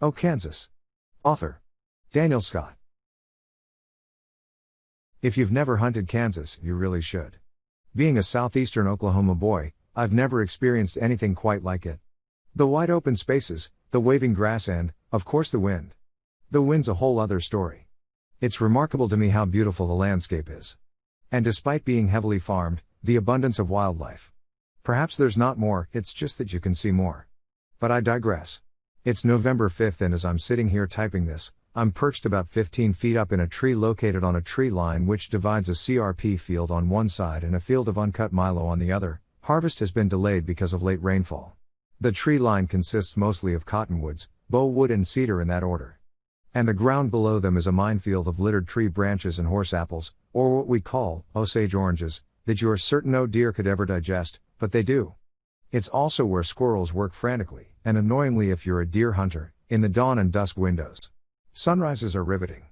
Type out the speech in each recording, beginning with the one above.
Oh, Kansas. Author Daniel Scott. If you've never hunted Kansas, you really should. Being a southeastern Oklahoma boy, I've never experienced anything quite like it. The wide open spaces, the waving grass and, of course, the wind. The wind's a whole other story. It's remarkable to me how beautiful the landscape is. And despite being heavily farmed, the abundance of wildlife. Perhaps there's not more, it's just that you can see more. But I digress. It's November 5th and as I'm sitting here typing this, I'm perched about 15 feet up in a tree located on a tree line which divides a CRP field on one side and a field of uncut milo on the other. Harvest has been delayed because of late rainfall. The tree line consists mostly of cottonwoods, bowwood and cedar in that order. And the ground below them is a minefield of littered tree branches and horse apples, or what we call Osage oranges, that you are certain no deer could ever digest, but they do. It's also where squirrels work frantically, and annoyingly if you're a deer hunter, in the dawn and dusk windows. Sunrises are riveting.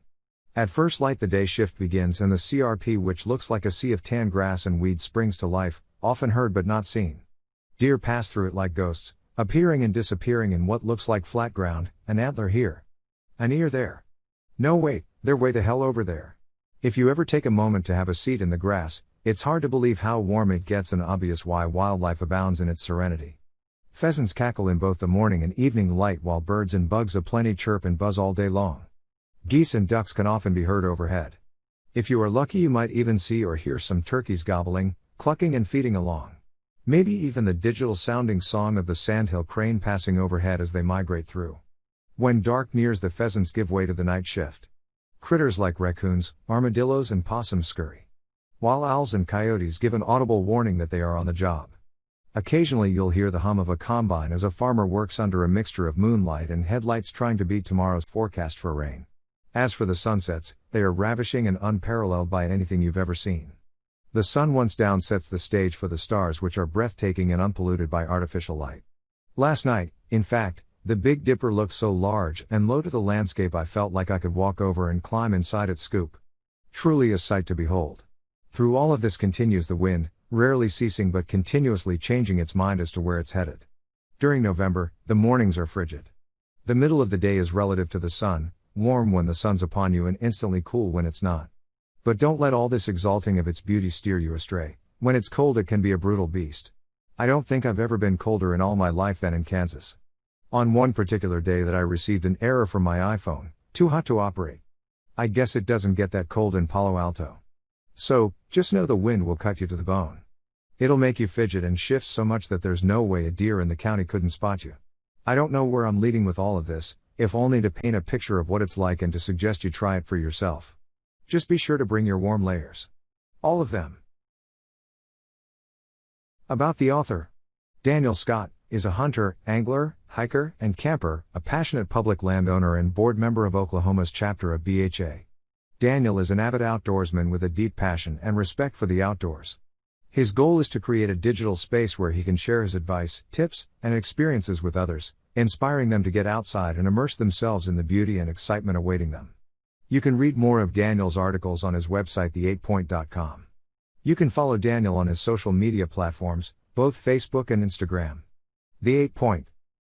At first light the day shift begins and the CRP, which looks like a sea of tan grass and weeds, springs to life, often heard but not seen. Deer pass through it like ghosts, appearing and disappearing in what looks like flat ground, an antler here. An ear there. No wait, they're way the hell over there. If you ever take a moment to have a seat in the grass, it's hard to believe how warm it gets and obvious why wildlife abounds in its serenity. Pheasants cackle in both the morning and evening light while birds and bugs aplenty chirp and buzz all day long. Geese and ducks can often be heard overhead. If you are lucky you might even see or hear some turkeys gobbling, clucking and feeding along. Maybe even the digital sounding song of the sandhill crane passing overhead as they migrate through. When dark nears the pheasants give way to the night shift. Critters like raccoons, armadillos and possums scurry. While owls and coyotes give an audible warning that they are on the job. Occasionally you'll hear the hum of a combine as a farmer works under a mixture of moonlight and headlights trying to beat tomorrow's forecast for rain. As for the sunsets, they are ravishing and unparalleled by anything you've ever seen. The sun once down sets the stage for the stars, which are breathtaking and unpolluted by artificial light. Last night, in fact, the Big Dipper looked so large and low to the landscape I felt like I could walk over and climb inside its scoop. Truly a sight to behold. Through all of this continues the wind, rarely ceasing but continuously changing its mind as to where it's headed. During November, the mornings are frigid. The middle of the day is relative to the sun, warm when the sun's upon you and instantly cool when it's not. But don't let all this exalting of its beauty steer you astray. When it's cold it can be a brutal beast. I don't think I've ever been colder in all my life than in Kansas. On one particular day that I received an error from my iPhone, too hot to operate. I guess it doesn't get that cold in Palo Alto. So, just know the wind will cut you to the bone. It'll make you fidget and shift so much that there's no way a deer in the county couldn't spot you. I don't know where I'm leading with all of this, if only to paint a picture of what it's like and to suggest you try it for yourself. Just be sure to bring your warm layers. All of them. About the author. Daniel Scott is a hunter, angler, hiker, and camper, a passionate public landowner and board member of Oklahoma's chapter of BHA. Daniel is an avid outdoorsman with a deep passion and respect for the outdoors. His goal is to create a digital space where he can share his advice, tips, and experiences with others, inspiring them to get outside and immerse themselves in the beauty and excitement awaiting them. You can read more of Daniel's articles on his website the8point.com. You can follow Daniel on his social media platforms, both Facebook and Instagram. The 8 Point.